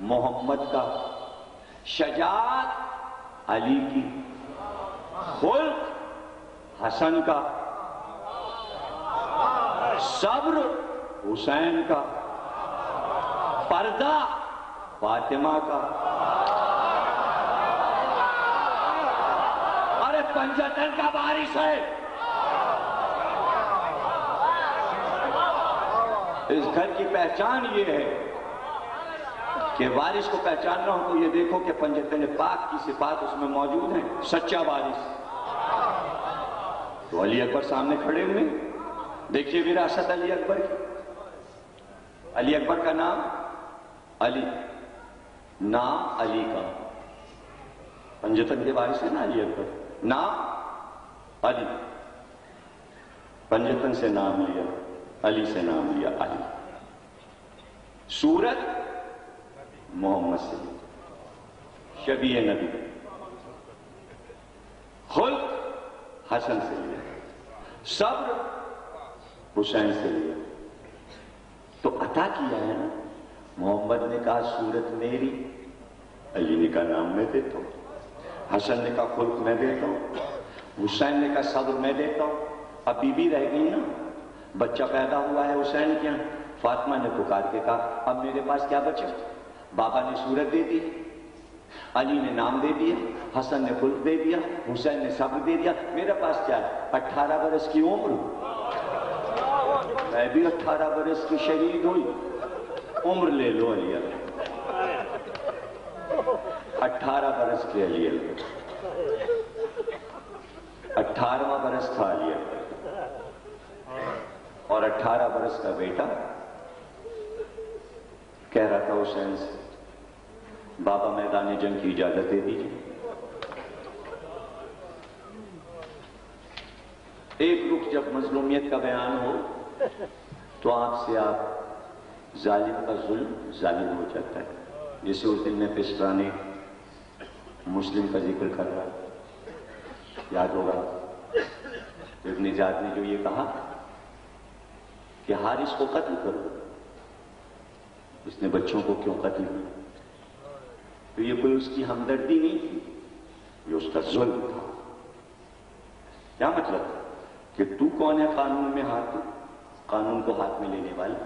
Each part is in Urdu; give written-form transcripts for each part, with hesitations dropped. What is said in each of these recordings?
محمد کا، شجاعت علی کی، خلق حسن کا، صبر حسین کا، پردہ فاطمہ کا، ارے پنجتن کا وارث ہے۔ اس گھر کی پہچان یہ ہے کہ وارث کو پہچاننا ہو تو یہ دیکھو کہ پنجتن پاک کی صفات اس میں موجود ہیں۔ سچا وارث تو علی اکبر سامنے کھڑے ہوئے، دیکھیے وراثت علی اکبر کی۔ علی اکبر کا نام علی، نام علی کا، پنجتن کے وارث ہے نا علی اکبر، نام علی، پنجتن سے نام لیا، علی سے نام لیا علی، صورت محمد سے، شبیہ نبی، خلق حسن سے لیا، صبر حسین سے لیا، تو عطا کیا ہے نا۔ محمد نے کہا صورت میری، علی نے کہا نام میں دیتا ہوں، حسن نے کہا خلق میں دیتا ہوں، حسین نے کہا صبر میں دیتا ہوں۔ اب بیوی رہ گئی نا، بچہ پیدا ہوا ہے حسین کیا، فاطمہ نے پکار کے کہا اب میرے پاس کیا بچا؟ بابا نے صورت دے دی، علی نے نام دے دیا، حسن نے خلق دے دیا، حسین نے صبر دے دیا، میرے پاس کیا ہے؟ 18 برس کی عمر، میں بھی 18 برس کی شہید ہوئی، عمر لے لو علی اکبر، 18 برس کے علی اکبر، 18واں برس تھا علی اکبر، اور 18 برس کا بیٹا کہہ رہا تھا حسین سے بابا میدان جنگ کی اجازت دے دیجیے۔ ایک رخ جب مظلومیت کا بیان ہو تو آپ سے آپ ظالم کا ظلم ظالم ہو جاتا ہے، جسے اس دن میں پسرا نے مسلم کا ذکر کر رہا ہے، یاد ہوگا ابن زیاد نے جو یہ کہا کہ حارث کو قتل کرو، اس نے بچوں کو کیوں قتل کیا؟ تو یہ کوئی اس کی ہمدردی نہیں تھی، یہ اس کا ظلم تھا۔ کیا مطلب کہ تو کون ہے قانون میں قانون کو ہاتھ میں لینے والا؟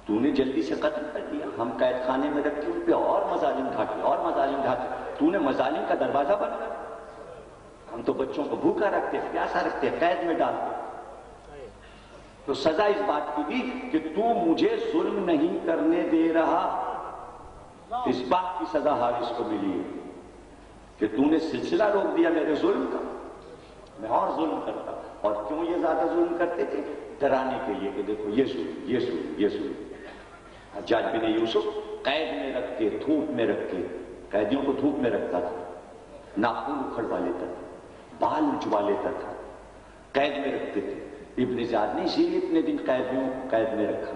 تو نے جلدی سے قتل کر دیا، ہم قید خانے میں رکھ کے ان پہ اور مظالم ڈھاکے اور مظالم ڈھاکے، تو نے مظالم کا دروازہ بند کر، ہم تو بچوں کو بھوکا رکھتے پیاسا رکھتے قید میں ڈالتے۔ تو سزا اس بات کی دی کہ تو مجھے ظلم نہیں کرنے دے رہا، اس بات کی سزا حارث کو ملی ہے کہ تو نے سلسلہ روک دیا میرے ظلم کا، میں اور ظلم کرتا۔ اور کیوں یہ زیادہ ظلم کرتے تھے؟ ڈرانے کے لیے کہ دیکھو یہ ظلم یہ ظلم یہ ظلم۔ حجاج بن یوسف قید میں رکھ کے دھوپ میں رکھ کے، قیدیوں کو دھوپ میں رکھتا تھا، ناخن اکھڑوا لیتا تھا، بال اچوا لیتا تھا، قید میں رکھتے تھے۔ ابن زیاد نے اسی لیے اتنے دن قیدیوں کو قید میں رکھا،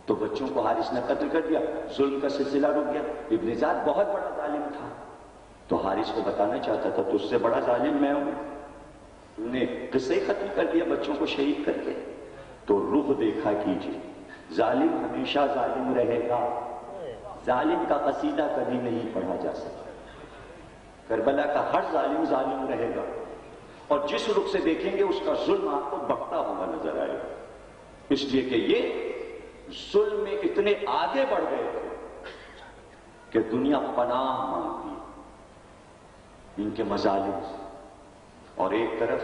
تو بچوں کو حارث نے قتل کر دیا، ظلم کا سلسلہ رک گیا۔ ابن زیاد بہت بڑا ظالم تھا، تو حارث کو بتانا چاہتا تھا تجھ سے بڑا ظالم میں ہوں، تو نے قصے ختم کر دیا بچوں کو شہید کر کے۔ تو رخ دیکھا کیجیے، ظالم ہمیشہ ظالم رہے گا، ظالم کا قصیدہ کبھی نہیں پڑھا جا سکتا، کربلا کا ہر ظالم ظالم رہے گا، اور جس رخ سے دیکھیں گے اس کا ظلم آپ کو بڑھتا ہوا نظر آئے گا، اس لیے کہ یہ ظلم میں اتنے آگے بڑھ گئے تھے کہ دنیا پناہ مانگتی ان کے مظالم سے۔ اور ایک طرف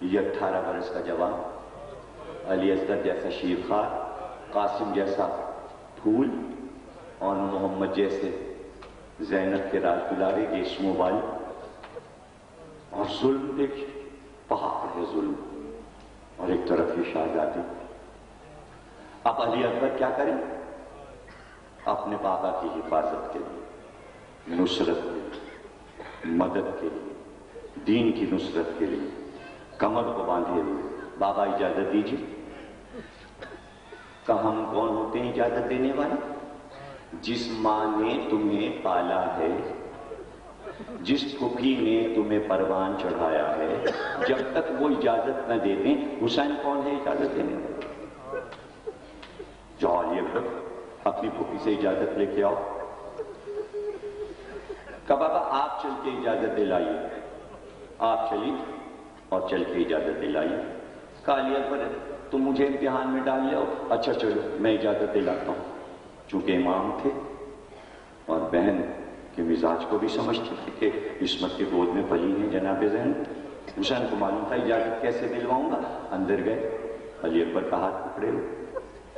یہ 18 برس کا جوان، علی اصغر جیسا شیرخوار، قاسم جیسا پھول، اور محمد جیسے زینب کے راج دلارے ریشموں والے، اور ظلم دیکھیں، پہاڑ ہے ظلم، اور ایک طرف یہ شہزادی۔ اب علی اکبر کیا کریں؟ اپنے بابا کی حفاظت کے لیے، نصرت کے لیے، مدد کے لیے، دین کی نصرت کے لیے کمر کو باندھے ہوئے، بابا اجازت دیجیے۔ کہ ہم کون ہوتے ہیں اجازت دینے والے؟ جس ماں نے تمہیں پالا ہے، جس پھوپھی نے تمہیں پروان چڑھایا ہے، جب تک وہ اجازت نہ دے دیں، حسین کون ہے اجازت دینے والے؟ جو علی اکبر اپنی پھوپھی سے اجازت لے کے آؤ. کہا بابا آپ چل کے اجازت دلائیے. آپ چلی اور چل کے اجازت دلائیے. کہا علی اکبر تم مجھے امتحان میں ڈال لو. اچھا چلو میں اجازت دلاتا ہوں. چونکہ امام تھے اور بہن کے مزاج کو بھی سمجھتے تھے کہ عصمت کے گود میں پلی ہیں جناب زینب. حسین کو معلوم تھا اجازت کیسے دلواؤں گا. اندر گئے. علی اکبر کا ہاتھ پکڑے ہوئے.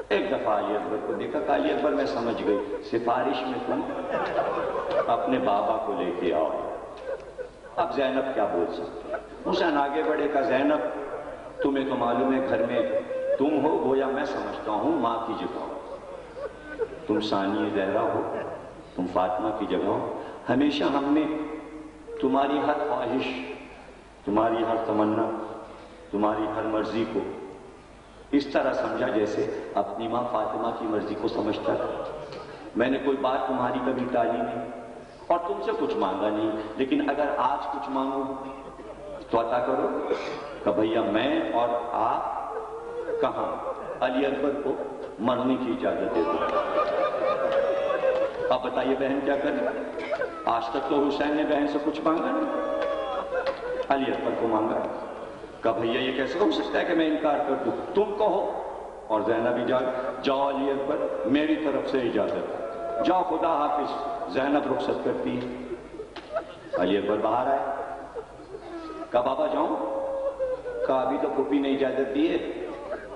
ایک دفعہ علی اکبر کو دیکھا. کہا علی اکبر میں سمجھ گئی سفارش میں تم اپنے بابا کو لے کے آؤ. اب زینب کیا بول سکتی. حسین آگے بڑھے. کہا زینب تمہیں تو معلوم ہے گھر میں تم ہو گویا میں سمجھتا ہوں ماں کی جگہ ہو. تم ثانیہ زہرا ہو. تم فاطمہ کی جگہ ہو. ہمیشہ ہم نے تمہاری ہر خواہش تمہاری ہر تمنا تمہاری ہر مرضی کو اس طرح سمجھا جیسے اپنی ماں فاطمہ کی مرضی کو سمجھتا تھا. میں نے کوئی بات تمہاری کبھی ٹالی نہیں اور تم سے کچھ مانگا نہیں. لیکن اگر آج کچھ مانگو تو عطا کرو. کہ بھیا میں اور آپ کہاں علی اکبر کو مرنے کی اجازت دے دو. اب بتائیے بہن کیا کرے. آج تک تو حسین نے بہن سے کچھ مانگا نہیں. علی اکبر کو مانگا. کہ بھیا یہ کیسے ہو سکتا ہے کہ میں انکار کر دوں. تم کہو. اور زینب جاؤ علی اکبر میری طرف سے اجازت. جاؤ خدا حافظ. زینب رخصت کرتی ہے. علی اکبر باہر آئے. کہا بابا جاؤں. کہا ابھی تو پھوپھی نے اجازت دی ہے.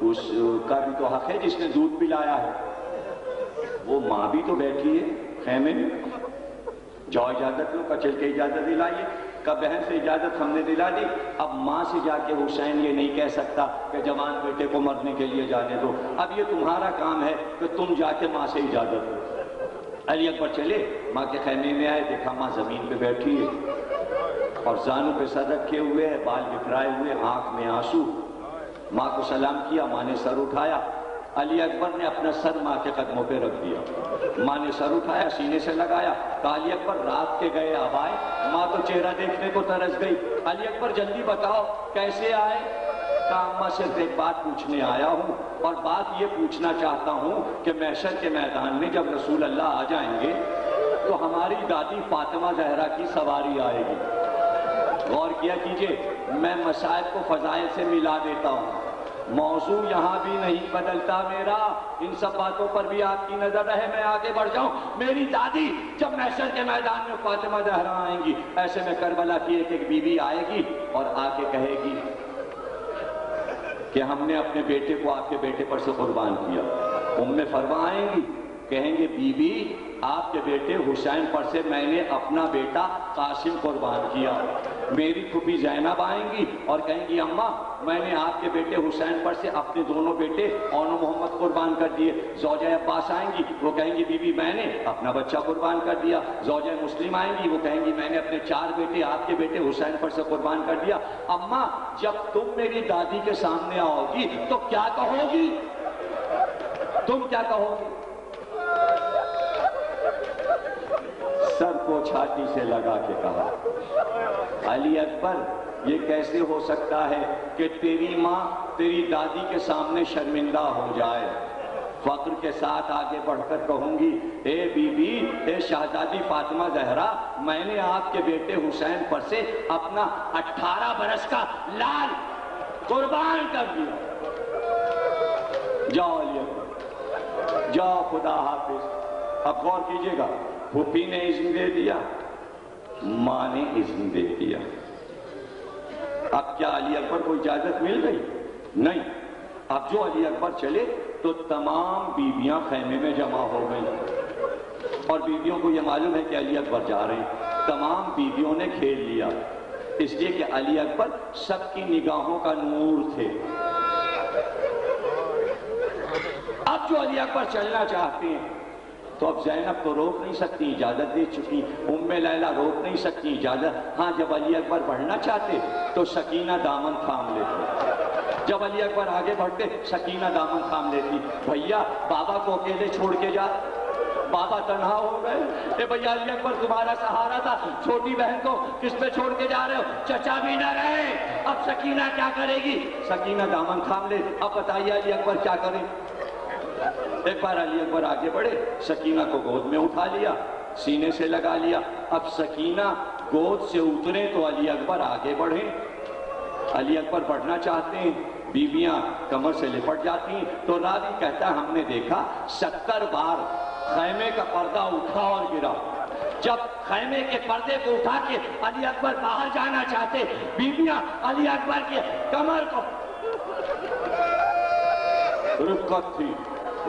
اس کا بھی تو حق ہے جس نے دودھ پلایا ہے. وہ ماں بھی تو بیٹھی ہے خیمے میں. جاؤ اجازت لو. کا چل کے اجازت دلائیے. کا بہن سے اجازت ہم نے دلا دی. اب ماں سے جا کے حسین یہ نہیں کہہ سکتا کہ جوان بیٹے کو مرنے کے لیے جانے دو. اب یہ تمہارا کام ہے کہ تم جا کے ماں سے اجازت دو. علی اکبر چلے. ماں کے خیمے میں آئے. دیکھا ماں زمین پہ بیٹھی ہے اور زانوں پہ سر رکھے ہوئے ہے. بال بکھرائے ہوئے. آنکھ میں آنسو. ماں کو سلام کیا. ماں نے سر اٹھایا. علی اکبر نے اپنا سر ماں کے قدموں پہ رکھ دیا. ماں نے سر اٹھایا سینے سے لگایا. کہا علی اکبر رات کے گئے اب آئے. ماں تو چہرہ دیکھنے کو ترس گئی. علی اکبر جلدی بتاؤ کیسے آئے. کہا اماں صرف ایک بات پوچھنے آیا ہوں اور بات یہ پوچھنا چاہتا ہوں کہ محشر کے میدان میں جب رسول اللہ آ جائیں گے تو ہماری دادی فاطمہ زہرا کی سواری آئے گی. غور کیا کیجئے میں مصائب کو فضائل سے ملا دیتا ہوں. موضوع یہاں بھی نہیں بدلتا میرا. ان سب باتوں پر بھی آپ کی نظر رہے. میں آگے بڑھ جاؤں. میری دادی جب محشر کے میدان میں فاطمہ زہرا آئیں گی ایسے میں کربلا کی ایک بیوی آئے گی اور آ کے کہے گی کہ ہم نے اپنے بیٹے کو آپ کے بیٹے پر سے قربان کیا. فرما آئیں گی کہیں گے بی بی آپ کے بیٹے حسین پر سے میں نے اپنا بیٹا قاسم قربان کیا. میری پھوپھی زینب آئیں گی اور کہیں گی اماں میں نے آپ کے بیٹے حسین پر سے اپنے دونوں بیٹے اون و محمد قربان کر دیے. زوجہ عباس آئیں گی وہ کہیں گی بی بی میں نے اپنا بچہ قربان کر دیا. زوجہ مسلم آئیں گی وہ کہیں گی میں نے اپنے 4 بیٹے آپ کے بیٹے حسین پر سے قربان کر دیا. اماں جب تم میری دادی کے سامنے آؤ گی تو کیا کہو گی. تم کیا کہو گی. سر کو چھاتی سے لگا کے کہا علی اکبر یہ کیسے ہو سکتا ہے کہ تیری ماں تیری دادی کے سامنے شرمندہ ہو جائے. فخر کے ساتھ آگے بڑھ کر کہوں گی اے بی بی اے شہزادی فاطمہ زہرا میں نے آپ کے بیٹے حسین پر سے اپنا 18 برس کا لال قربان کر دیا. جاؤ علی اکبر جاؤ خدا حافظ. اب غور کیجئے گا پھوپھی نے اذن دے دیا ماں نے اذن دے دیا. اب کیا علی اکبر کو اجازت مل گئی؟ نہیں. اب جو علی اکبر چلے تو تمام بیویاں خیمے میں جمع ہو گئیں اور بیویوں کو یہ معلوم ہے کہ علی اکبر جا رہے ہیں. تمام بیویوں نے کھیل لیا اس لیے کہ علی اکبر سب کی نگاہوں کا نور تھے. اب جو علی اکبر چلنا چاہتے ہیں تو اب زینب تو روک نہیں سکتی اجازت دے چکی. لیلہ روک نہیں سکتی اجازت. ہاں جب علی اکبر بڑھنا چاہتے تو سکینہ دامن تھام لیتے. جب علی اکبر آگے بڑھتے سکینہ دامن تھام لیتی. بھیا بابا کو اکیلے چھوڑ کے جا. بابا تنہا ہو گئے. اے بھیا علی اکبر تمہارا سہارا تھا. چھوٹی بہن کو کس پہ چھوڑ کے جا رہے ہو. چچا بھی نہ رہے. اب سکینہ کیا کرے گی. سکینہ دامن تھام لے. اب بتائیے علی اکبر کیا کرے. ایک بار علی اکبر آگے بڑھے، سکینہ کو گود میں اٹھا لیا، سینے سے لگا لیا۔ اب سکینہ گود سے اترے تو علی اکبر آگے بڑھیں۔ علی اکبر بڑھنا چاہتے ہیں، بیویاں کمر سے لپٹ جاتی ہیں۔ تو راوی کہتا ہے ہم نے دیکھا 70 بار خیمے کا پردہ اٹھا اور گرا۔ جب خیمے کے پردے کو اٹھا کے علی اکبر باہر جانا چاہتے، بیویاں علی اکبر کی کمر کو، رفقت تھی،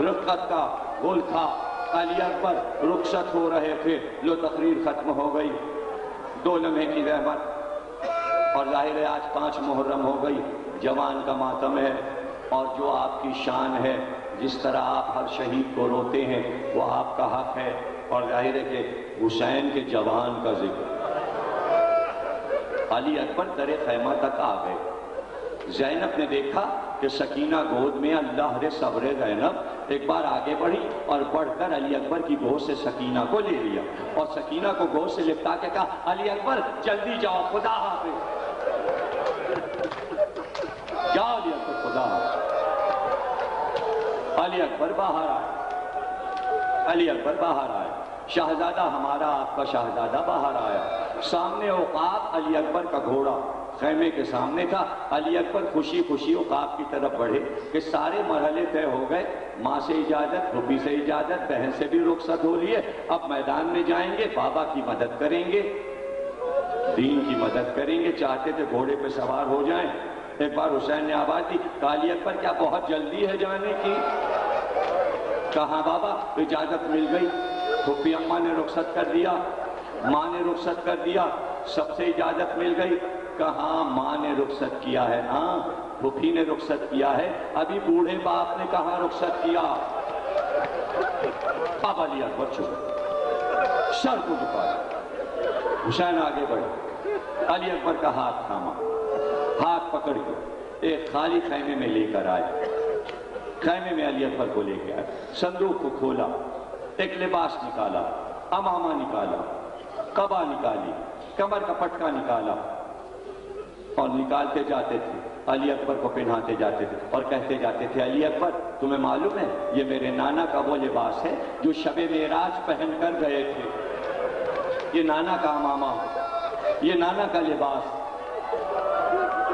رفقت کا گل تھا، علی اکبر رخصت ہو رہے تھے، لو تقریر ختم ہو گئی۔ 2 لمحے کی رحمت، اور ظاہر ہے آج 5 محرم ہو گئی، جوان کا ماتم ہے، اور جو آپ کی شان ہے، جس طرح آپ ہر شہید کو روتے ہیں وہ آپ کا حق ہے، اور ظاہر ہے کہ حسین کے جوان کا ذکر۔ علی اکبر در خیمہ تک آ گئے۔ زینب نے دیکھا کہ سکینہ گود میں، اللہ رے صبر زینب ایک بار آگے بڑھی اور بڑھ کر علی اکبر کی گود سے سکینہ کو لے لیا، اور سکینہ کو گود سے لپٹا کے کہا علی اکبر جلدی جاؤ، خدا حافظ، جاؤ علی اکبر، خدا حافظ۔ علی اکبر باہر آئے، علی اکبر باہر آئے، شہزادہ ہمارا آپ کا شہزادہ باہر آیا۔ سامنے عقاب علی اکبر کا گھوڑا خیمے کے سامنے تھا۔ علی اکبر خوشی خوشی عقاب کی طرف بڑھے کہ سارے مرحلے طے ہو گئے، ماں سے اجازت، پھوپھی سے اجازت، بہن سے بھی رخصت ہو لیے، اب میدان میں جائیں گے، بابا کی مدد کریں گے، دین کی مدد کریں گے۔ چاہتے تھے گھوڑے پہ سوار ہو جائیں۔ ایک بار حسین نے آواز دی، علی اکبر کیا بہت جلدی ہے جانے کی؟ کہا بابا اجازت مل گئی، پھوپھی اماں نے رخصت کر دیا، ماں نے رخصت کر دیا، سب سے اجازت مل گئی۔ کہاں ماں نے رخصت کیا ہے نا، پھوپھی نے رخصت کیا ہے، ابھی بوڑھے باپ نے کہاں رخصت کیا؟ اب علی اکبر چھپ، سر کو جھکایا۔ حسین آگے بڑھے، علی اکبر کا ہاتھ تھاما، ہاتھ پکڑ کے ایک خالی خیمے میں لے کر آئے۔ خیمے میں علی اکبر کو لے کے آئے، صندوق کو کھولا، ایک لباس نکالا، امامہ نکالا، قبا نکالی، کمر کا پٹکا نکالا، اور نکالتے جاتے تھے، علی اکبر کو پہناتے جاتے تھے اور کہتے جاتے تھے علی اکبر تمہیں معلوم ہے یہ میرے نانا کا وہ لباس ہے جو شب معراج پہن کر گئے تھے، یہ نانا کا امامہ، یہ نانا کا لباس،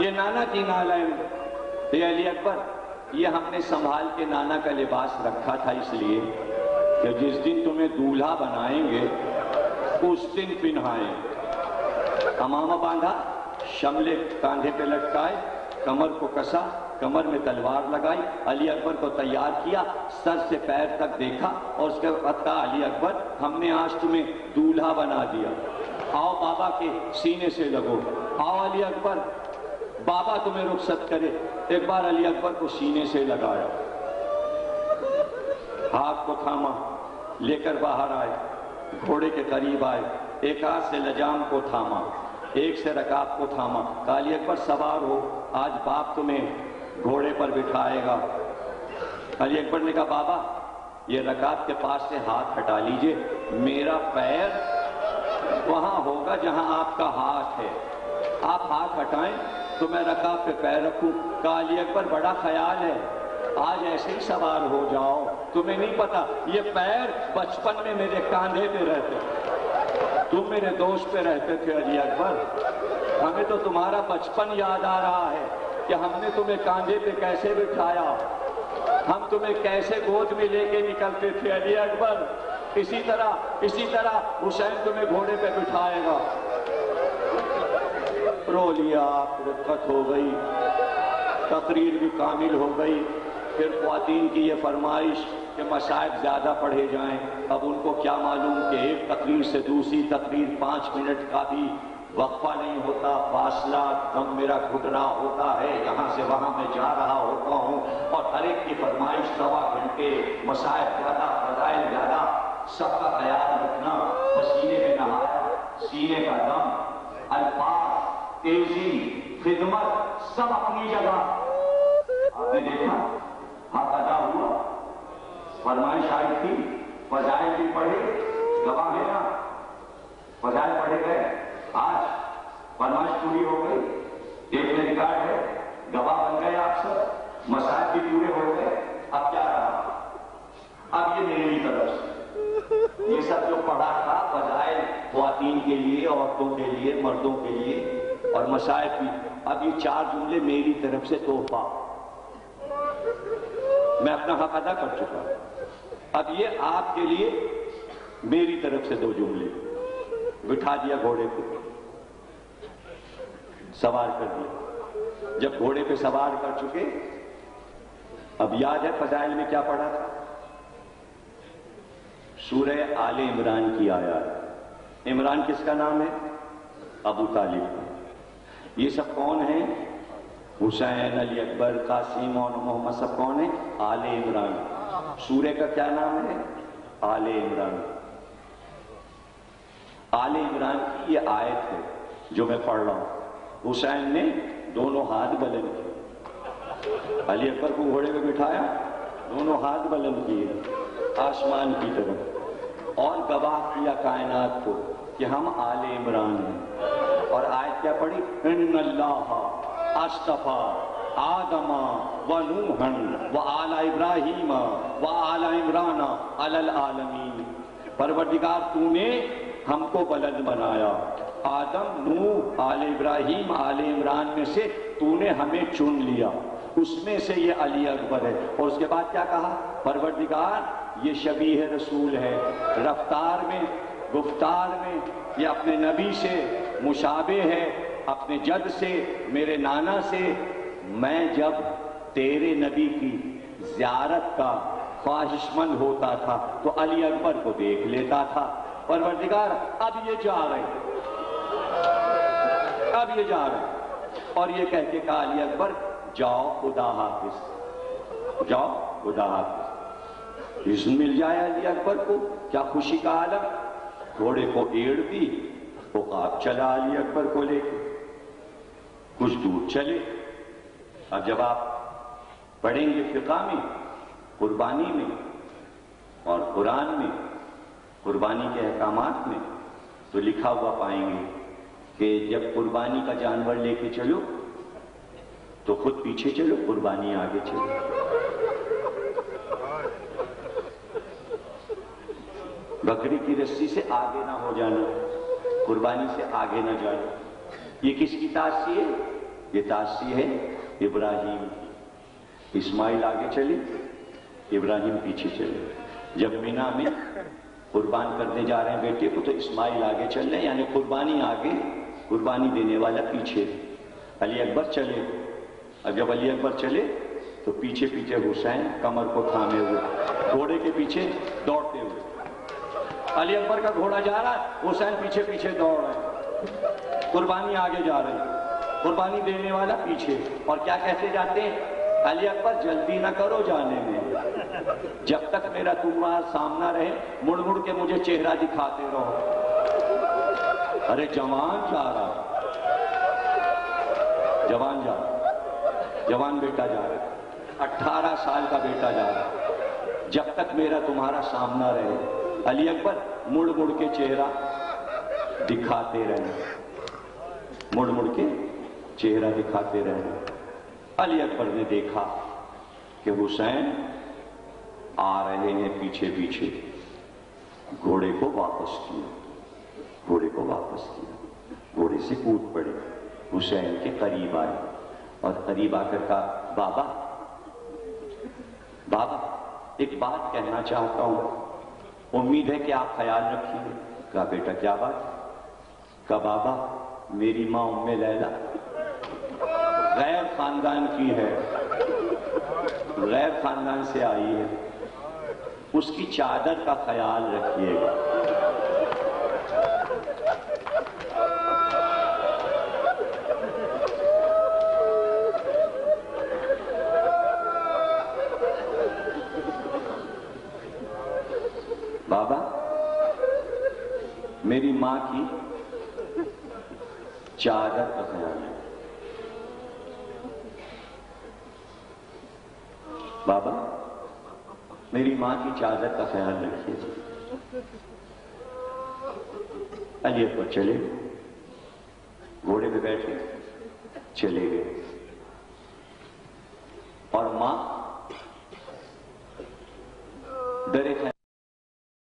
یہ نانا کی نالین، یہ علی اکبر یہ ہم نے سنبھال کے نانا کا لباس رکھا تھا اس لیے کہ جس دن تمہیں دولہا بنائیں گے اس دن پہنائیں۔ امامہ باندھا، شملے کاندھے پہ لٹکائے، کمر کو کسا، کمر میں تلوار لگائی، علی اکبر کو تیار کیا، سر سے پیر تک دیکھا اور اس کے بعد کہا علی اکبر ہم نے آج تمہیں دولہا بنا دیا، آؤ بابا کے سینے سے لگو، آؤ علی اکبر بابا تمہیں رخصت کرے۔ ایک بار علی اکبر کو سینے سے لگایا، ہاتھ کو تھاما، لے کر باہر آئے، گھوڑے کے قریب آئے، ایک ہاتھ سے لجام کو تھاما، ایک سے رکاب کو تھاما، کہا علی اکبر سوار ہو، آج باپ تمہیں گھوڑے پر بٹھائے گا۔ علی اکبر نے کہا بابا یہ رکاب کے پاس سے ہاتھ ہٹا لیجئے، میرا پیر وہاں ہوگا جہاں آپ کا ہاتھ ہے، آپ ہاتھ ہٹائیں تو میں رکاب پہ پیر رکھوں۔ کہا علی اکبر بڑا خیال ہے، آج ایسے ہی سوار ہو جاؤ، تمہیں نہیں پتا یہ پیر بچپن میں میرے کاندھے پہ رہتے، تم میرے دوست پہ رہتے تھے علی اکبر، ہمیں تو تمہارا بچپن یاد آ رہا ہے کہ ہم نے تمہیں کاندھے پہ کیسے بٹھایا، ہم تمہیں کیسے گود میں لے کے نکلتے تھے علی اکبر، اسی طرح حسین تمہیں گھوڑے پہ بٹھائے گا۔ رو لیا، رخصت ہو گئی، تقریر بھی کامل ہو گئی۔ پھر خواتین کی یہ فرمائش کہ مصائب زیادہ پڑھے جائیں، اب ان کو کیا معلوم کہ ایک تقریر سے دوسری تقریر 5 منٹ کا بھی وقفہ نہیں ہوتا، فاصلہ، دم میرا گھٹ رہا ہوتا ہے، یہاں سے وہاں میں جا رہا ہوتا ہوں، اور ہر ایک کی فرمائش 9 گھنٹے، مصائب زیادہ، فضائل زیادہ، سب کا خیال رکھنا، پسینے میں نہایا، سینے کا دم، الفاظ، تیزی، خدمت، سب اپنی جگہ۔ آپ نے دیکھا حق ادا ہوا، فرمائش آئی تھی، فضائل بھی پڑھے، گواہ ہے نا، فضائل پڑھے گئے، آج فرمائش پوری ہو گئی، ایک میں ریکارڈ ہے، گواہ بن گئے آپ سب، مسائل بھی پورے ہو گئے، اب کیا رہا؟ اب یہ میری طرف سے یہ سب جو پڑھا تھا فضائل خواتین کے لیے، عورتوں کے لیے، مردوں کے لیے اور مصائب بھی، اب یہ 4 جملے میری طرف سے تحفہ، میں اپنا حق ادا کر چکا، اب یہ آپ کے لیے میری طرف سے 2 جملے۔ بٹھا دیا گھوڑے پہ، سوار کر دیا۔ جب گھوڑے پہ سوار کر چکے، اب یاد ہے فضائل میں کیا پڑھا تھا؟ سورہ آل عمران کی آیات۔ عمران کس کا نام ہے؟ ابو طالب کا۔ یہ سب کون ہیں؟ حسین، علی اکبر، قاسم اور محمد، سب کون ہیں؟ آل عمران۔ سورہ کا کیا نام ہے؟ آل عمران۔ آل عمران کی یہ آیت ہے جو میں پڑھ رہا ہوں۔ حسین نے دونوں ہاتھ بلند کیے، علی اکبر کو گھوڑے پہ بٹھایا، دونوں ہاتھ بلند کیے آسمان کی طرف، اور گواہ کیا کائنات کو کہ ہم آل عمران ہیں۔ اور آیت کیا پڑھی؟ ان اللہ اصطفیٰ آدم و نوحا و آل ابراہیم و آل عمران علی العالمین۔ پروردگار تو نے ہم کو بلند بنایا، آدم، نوح، آل ابراہیم، آل عمران میں سے تو نے ہمیں چن لیا، اس میں سے یہ علی اکبر ہے۔ اور اس کے بعد کیا کہا؟ پروردگار یہ شبیہ رسول ہے، رفتار میں، گفتار میں یہ اپنے نبی سے مشابہ ہے، اپنے جد سے، میرے نانا سے۔ میں جب تیرے نبی کی زیارت کا خواہش مند ہوتا تھا تو علی اکبر کو دیکھ لیتا تھا۔ پروردگار اب یہ جا رہے ہیں، اب یہ جا رہے ہیں، اور یہ کہہ کے کہا علی اکبر جاؤ خدا حافظ، جاؤ خدا حافظ۔ اذن مل جائے علی اکبر کو، کیا خوشی کا عالم۔ گھوڑے کو ایڑ دی، عقاب چلا علی اکبر کو لے کے، کچھ دور چلے۔ اب جب آپ پڑھیں گے فقہ میں، قربانی میں اور قرآن میں، قربانی کے احکامات میں، تو لکھا ہوا پائیں گے کہ جب قربانی کا جانور لے کے چلو تو خود پیچھے چلو، قربانی آگے چلو۔ بکری کی رسی سے آگے نہ ہو جانا، قربانی سے آگے نہ جانا۔ یہ کس کی تاثیر ہے؟ یہ تاثیر ہے ابراہیم کی۔ اسماعیل آگے چلے، ابراہیم پیچھے چلے۔ جب مینا میں قربان کرنے جا رہے ہیں بیٹے کو تو اسماعیل آگے چل رہے ہیں، یعنی قربانی آگے، قربانی دینے والا پیچھے۔ علی اکبر چلے، اب جب علی اکبر چلے تو پیچھے پیچھے حسین کمر کو تھامے ہوئے، گھوڑے کے پیچھے دوڑتے ہوئے۔ علی اکبر کا گھوڑا جا رہا ہے، حسین پیچھے پیچھے دوڑ رہے ہیں، قربانی آگے جا رہی ہے، قربانی دینے والا پیچھے۔ اور کیا کہتے جاتے ہیں؟ علی اکبر جلدی نہ کرو جانے میں، جب تک میرا تمہارا سامنا رہے مڑ مڑ کے مجھے چہرہ دکھاتے رہو۔ ارے جوان جا رہا، جوان جا رہا، جوان بیٹا جا رہا، 18 سال کا بیٹا جا رہا، جب تک میرا تمہارا سامنا رہے۔ علی اکبر مڑ مڑ کے چہرہ دکھاتے رہے، مڑ مڑ کے چہرہ دکھاتے رہے۔ علی اکبر نے دیکھا کہ حسین آ رہے ہیں پیچھے پیچھے، گھوڑے کو واپس کیا، گھوڑے کو واپس کیا، گھوڑے سے کود پڑے، حسین کے قریب آئے اور قریب آ کر کہا بابا، بابا ایک بات کہنا چاہتا ہوں، امید ہے کہ آپ خیال رکھیں گے۔ کہا بیٹا کیا بات؟ کہا بابا میری ماں ام لیلہ غیر خاندان کی ہے، غیر خاندان سے آئی ہے، اس کی چادر کا خیال رکھیے گا۔ بابا میری ماں کی چادر کا خیال ہے، بابا میری ماں کی چادر کا خیال رکھیے۔ علی اکبر چلے، گھوڑے پہ بیٹھے چلے گئے، اور ماں در